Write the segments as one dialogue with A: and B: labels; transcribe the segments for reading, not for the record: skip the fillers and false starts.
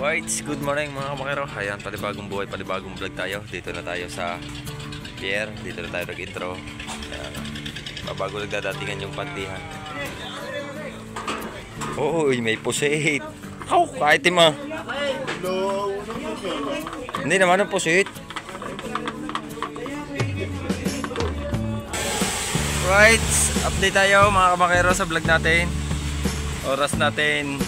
A: Whites, good morning mga kamakero. Ayan, panibagong buhay, panibagong vlog tayo. Dito na tayo sa pier. Dito na tayo nag-intro. Bago nagdadatingan yung pantihan. Uy, may pusit. Kahit ma. Hindi naman ang pusit. Right, update tayo mga kamakero sa vlog natin. Oras natin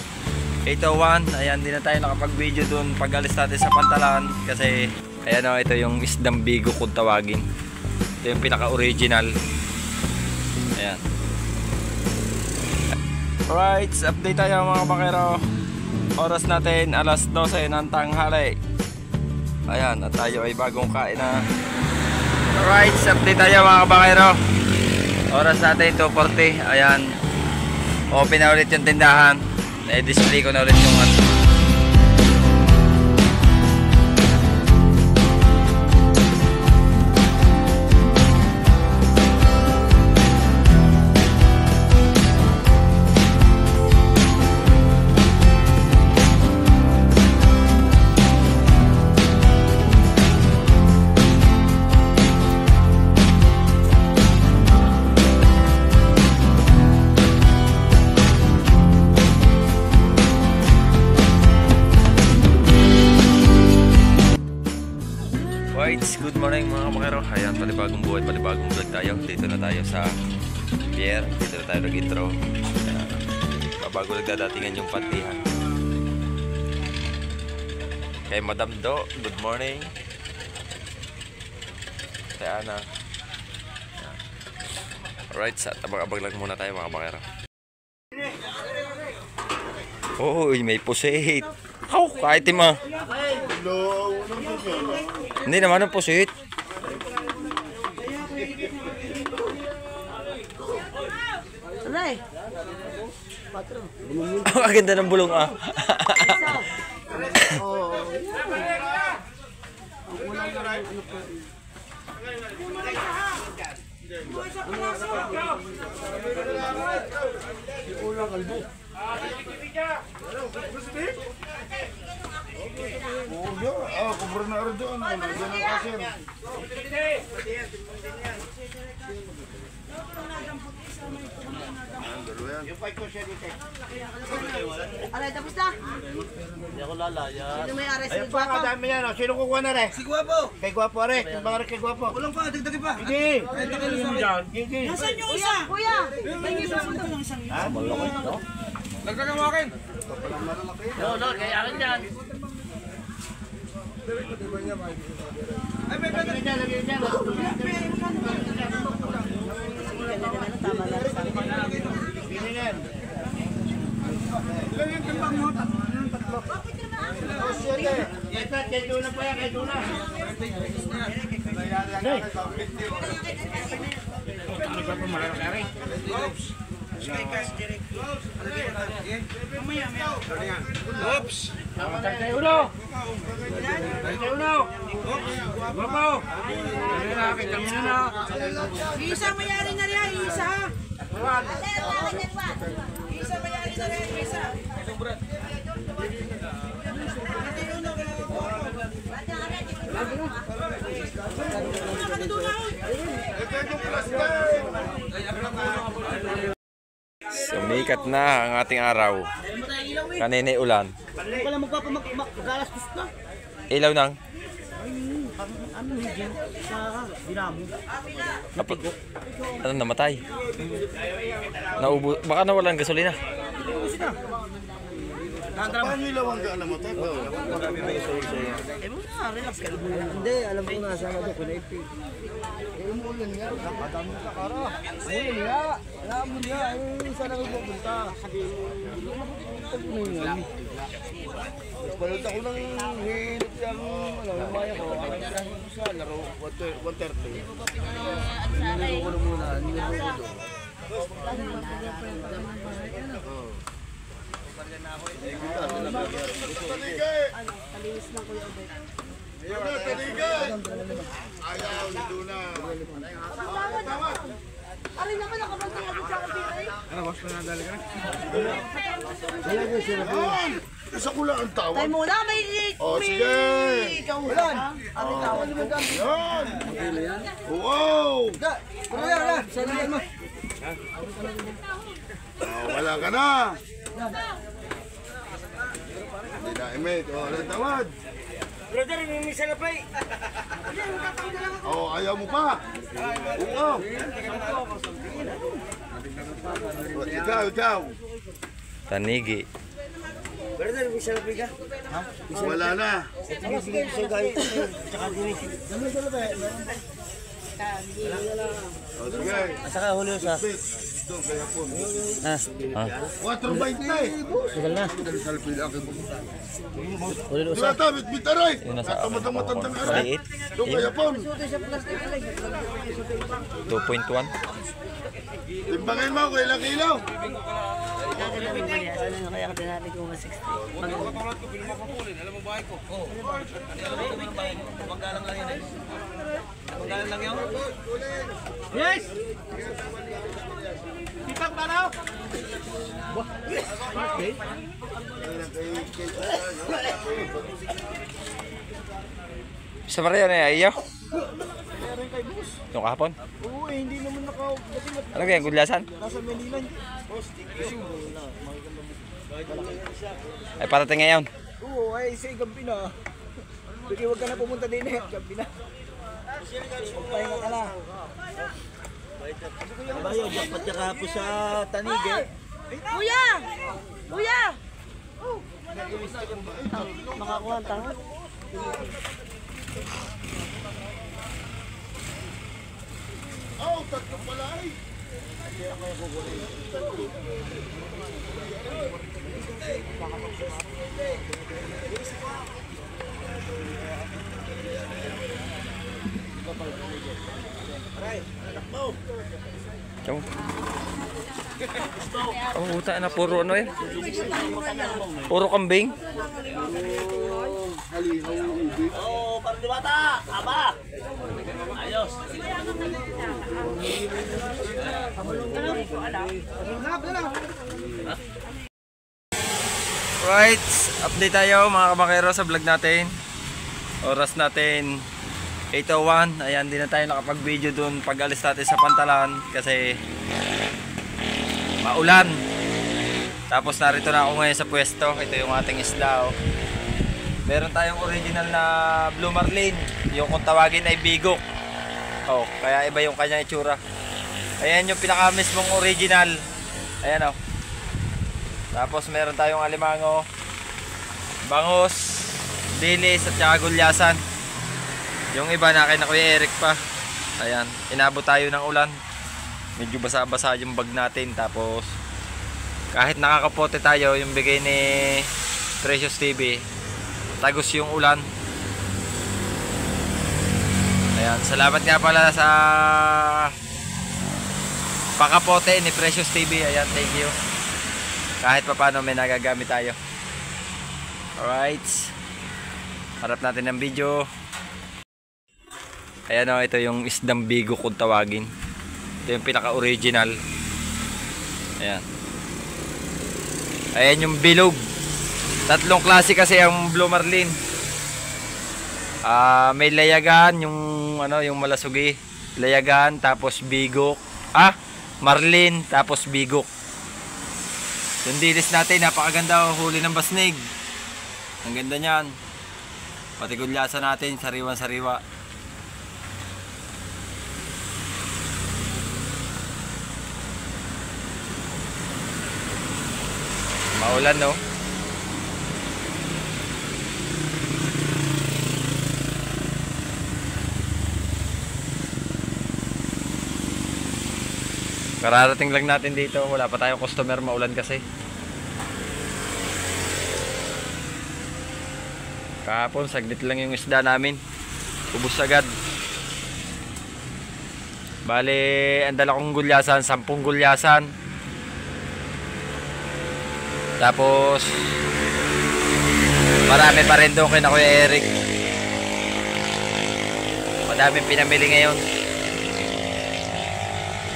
A: 8:01. Ayan, di na tayo nakapag-video dun pag alis natin sa Pantalan. Kasi, ayan o, ito yung isdang bigo kung tawagin. Ito yung pinaka-original. Ayan. Alright, update tayo mga kamakero. Oras natin alas 12 ng tanghali. Ayan, at tayo ay bagong kain na. Alright, update tayo mga kamakero. Oras natin 2:40. Ayan, open na ulit yung tindahan. I-display ko na ulit yung good morning mga kamakero. Ayan, panibagong buhay, panibagong vlog tayo. Dito na tayo sa pier. Dito na tayo nag-intro. Bago nagdadatingan yung pantihan. Kay Madam Do, good morning. Kaya Ana. Alright, abang-abang lang muna tayo mga kamakero. Uy, may pusit. Kahit ma. Hindi naman ang pusit.
B: Aray.
A: Ang ganda ng bulong ah.
C: Kubur na rin doon. Doon ang kasir.
B: Aray, tapos na?
D: Hindi ako lalaya.
B: Sino may aray? Si
C: Ayun pa,
B: Gwapo?
C: kadami yan. Sino kukuha na rin? Si Gwapo. Kay Gwapo rin. Kung bakit kay Gwapo. Walang pa, dagdagi pa. Hindi. Hindi.
B: Nasaan yung isa? Kuya! May isusunod ng isang
C: Ha? Malaki, no?
D: Lagdagan mo akin. No, kaya akin dyan.
C: Ay, may pwede rin dyan. Lagyan dyan.
B: Tama na sa akin.
C: Piningan.
B: Ilan yung timbang mo?
C: Tatlo. Kay Duna pa yan, kay Duna. Oops! Kay Uno! Kay Uno! Guwapo!
B: Isa mayari na rin, isa! Isa mayari na rin, isa!
A: Sumikat na ang ating araw. Kanina ulan.
B: Wala magpapagastos na.
A: Ilaw nang.
B: Ano yung sa dinamo?
A: Ano namatay? Naubo, baka nawalan gasolina.
C: Paano ilaw ang gana mo?
B: Eh muna, relax ka lang. Hindi, alam ko na sama doon, connected.
C: Umulan nga. Nakadami ka kara. Umulan nga. Alam mo nga. Saan ako pupunta? Balot ako ng hilit yung maya ko. Sa laro, 130. Nilaro ko na muna. Nilaro ko doon.
B: Talinis lang Kuya Obet.
C: Ayaw, nito na.
B: Aray naman, nakapagtingin sa akin.
C: Ano, boss na nadali ka na? Isa ko lang ang tawag.
B: Tayo muna, may...
C: Oh, sige.
B: Ikaw ulan. Ano tawag ko?
C: Yan. Wow. Oh, wala ka na. Hindi na, Emmet. Oh, ano tawad?
D: Brother, may isa na pa eh.
C: Oh, ayaw mo pa. Oo. Ikaw.
A: Tanigi.
B: Brother, may isa na pa ka?
C: Wala na. Oh, sige.
B: Saka huli sa...
C: Ito, kaya po.
A: Ah.
C: 4.20 eh.
B: Sigal na. Huli
C: Wala ta, bitbit aray.
A: Yun nasa
C: Matang-matang aray.
A: 3.8.
C: Ito, kaya po.
A: 2.1.
C: Timbangin mo, kung ilang ilaw.
B: Kaya ka natin kung 60.
D: Katulad ko, pinumapapulin. Alam mo bahay ko? Oo. Magkalang lang yun eh. Magkalang lang yun? Yes! Sipag ba na?
A: Sa Maria na ayaw. Yung kahapon?
B: Oo, hindi naman naka...
A: Ano kaya, gudlasan?
B: Nasa Manila.
A: Ay, parating ngayon.
B: Oo, ay sa gabi na. Sige, huwag ka na pumunta din eh. Gabi na. Pahinga ka na. Bayo, jackpot ka po sa tanig eh. Kuya! Kuya! Makakuha ang tango.
C: Oh, tatlo pala ay.
A: Ciao. Oh, uta na puro ano eh. Puro kambing.
B: Oo, para di bata! Aba! Ayos!
A: Right, update tayo mga kabakero sa vlog natin. Oras natin 8:01. Ayan, di na tayo nakapag-video dun pag alis natin sa Pantalan kasi maulan. Tapos narito na ako ngayon sa pwesto. Ito yung ating isda. Oh. Meron tayong original na Blue Marlin. Yung kung tawagin ay Bigok. Oh, kaya iba yung kanyang itsura. Ayan yung pinaka mismong original. Ayan oh. Tapos meron tayong alimango, bangos, dilis at saka gulyasan. Yung iba na kay na Kuya Eric pa. Ayan, inabot tayo ng ulan. Medyo basa-basa yung bag natin. Tapos kahit nakakapote tayo, yung bigay ni Precious TV, tagos yung ulan. Ayan, salamat nga pala sa pakapote ni Precious TV. Ayan, thank you. Kahit pa paano may nagagamit tayo. Alright, harap natin ng video. Ayan o, ito yung isdang bigo kung tawagin. Ito yung pinaka original. Ayan. Ayan yung bilog. Tatlong klase kasi ang Blue Marlin. May layagan, yung ano, yung malasugi. Layagan, tapos bigok. Marlin, tapos bigok. Yung dilis natin, napakaganda, huli ng basnig. Ang ganda niyan. Pati gulyasan natin, sariwan-sariwa. Maulan, no? Kararating lang natin dito, wala pa tayong customer, maulan kasi. Kahapon, saglit lang yung isda namin. Ubus agad. Bale, ang dala kong gulyasan, 10 gulyasan. Tapos, marami pa rin doon kay na Kuya Eric. Madaming pinamili ngayon.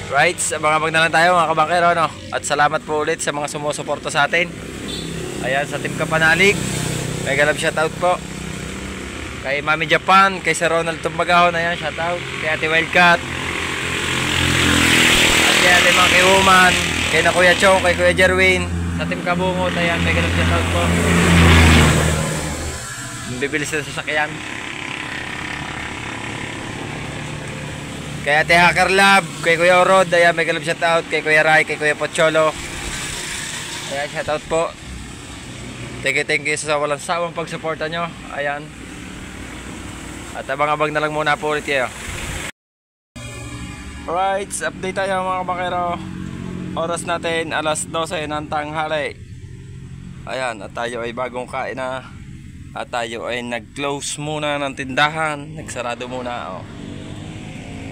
A: Right, abangan na lang tayo mga kabakero, no? At salamat po ulit sa mga sumusuporta sa atin. Ayan, sa Team Kapanalig. Mega love shoutout po. Kay Mami Japan, kay Sir Ronald Tumbagahon, ayan, shoutout. Kay Ate Wildcat. At kay Ate Maki Woman, kay na Kuya Chong, kay Kuya Jerwin. Sa Team Kabungot, ayan, mega love shoutout po. Bibilis na sasakyan. Kay Ate Hacker Lab, kay Kuya Orod, ayan, mega love shoutout. Kay Kuya Rai, kay Kuya Pocholo. Ayan, shoutout po. Thank you sa walang sawang pagsuporta nyo. Ayan. At abang-abang na lang muna po ulit kayo. Alright, update tayo mga kabakero. Oras natin alas 12 ng tanghali. Ayan, at tayo ay bagong kain na. At tayo ay nag-close muna ng tindahan. Nagsarado muna.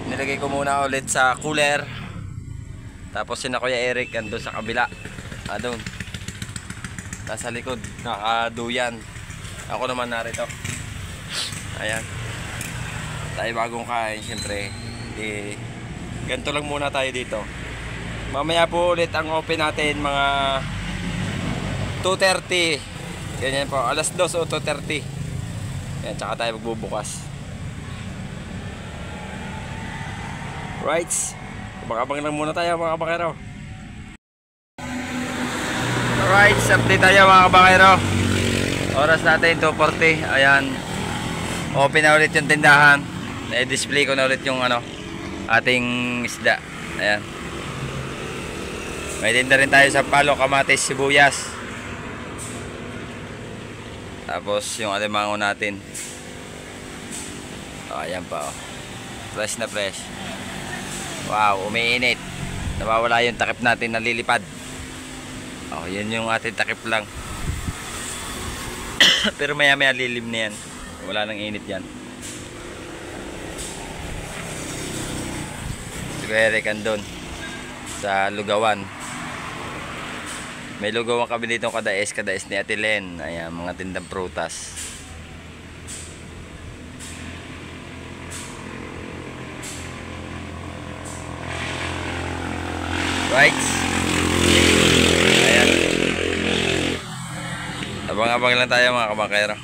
A: Nilagay ko muna ulit sa cooler. Tapos sina Kuya Eric andun sa kabila. Doon. Nasa likod, nakaduyan. Ako naman narito. Ayan. Tayo bagong kain, syempre. Ganito lang muna tayo dito. Mamaya po ulit ang open natin mga 2:30. Ganyan po, alas 2 o 2:30. Ayan, tsaka tayo magbubukas. Right. Abang-abang lang muna tayo mga kabakero. Alright, update tayo mga kabakero. Oras natin 2:40. Ayan. Open na ulit yung tindahan. Na-display ko na ulit yung ating isda. Ayan. May tinda rin tayo sa palo, kamatis, sibuyas. Tapos yung alimango natin. Ayan pa Fresh na fresh. Wow, umiinit. Nawawala yung takip natin, nalilipad. Yan yung ating takip lang. Pero maya maya lilim na yan. Wala nang init yan. Siguro Eric andun sa Lugawan. May lugawan kami dito kadaes ni Ate Len. Ayan, mga tindang prutas. Right. Abang-abang lang tayo mga kabakero.